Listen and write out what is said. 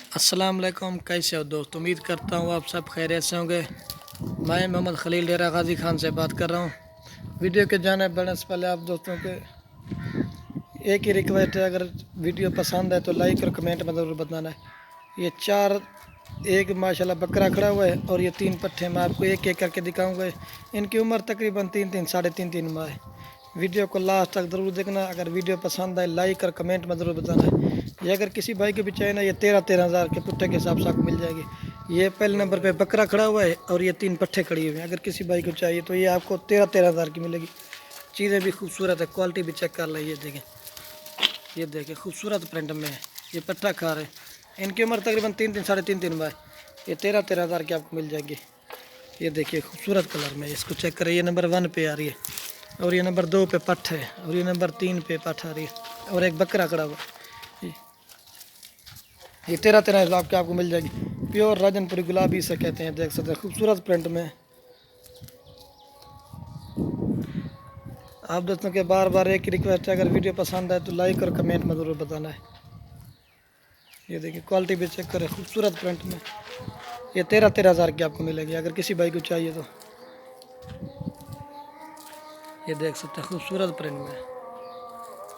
अस्सलाम वालेकुम, कैसे हो दोस्त। उम्मीद करता हूँ आप सब खैरियत से होंगे। मैं मोहम्मद खलील डेरा गाजी खान से बात कर रहा हूँ। वीडियो के जाने बढ़ने से पहले आप दोस्तों के एक ही रिक्वेस्ट है, अगर वीडियो पसंद है तो लाइक और कमेंट में ज़रूर बताना है। ये चार एक माशाल्लाह बकरा खड़ा हुआ है और ये तीन पट्ठे मैं आपको एक एक करके दिखाऊंगा। इनकी उम्र तकरीबन तीन साढ़े तीन माह है। वीडियो को लास्ट तक ज़रूर देखना। अगर वीडियो पसंद आए लाइक और कमेंट में ज़रूर बताना है। ये अगर किसी भाई को भी चाहिए ना, ये 13 हज़ार के पुट्ठे के हिसाब से आपको मिल जाएगी। ये पहले नंबर पे बकरा खड़ा हुआ है और ये तीन पट्ठे खड़ी हुए हैं। अगर किसी भाई को चाहिए तो ये आपको 13 हज़ार की मिलेगी। चीज़ें भी खूबसूरत है, क्वालिटी भी चेक कर ली। ये देखें खूबसूरत प्रिंट में है। ये पट्ठा खा रहे हैं। इनकी उम्र तकरीबन साढ़े तीन माह। ये 13 हज़ार की आपको मिल जाएगी। ये देखिए खूबसूरत कलर में, इसको चेक करें। ये नंबर 1 पे आ रही है और ये नंबर 2 पे पट्ठ है और ये नंबर 3 पे पट्ठ आ रही है और एक बकरा खड़ा हुआ है। ये 13 हज़ार की आपको मिल जाएगी। प्योर राजनपुरी गुलाबी से कहते हैं, देख सकते हैं खूबसूरत प्रिंट में। आप दोस्तों के बार बार एक ही रिक्वेस्ट है, अगर वीडियो पसंद आए तो लाइक और कमेंट में ज़रूर बताना है। ये देखिए क्वालिटी भी चेक करें, खूबसूरत प्रिंट में। ये 13 हज़ार की आपको मिलेगी अगर किसी भाई को चाहिए तो। ये देख सकते हैं खूबसूरत प्रिंट में।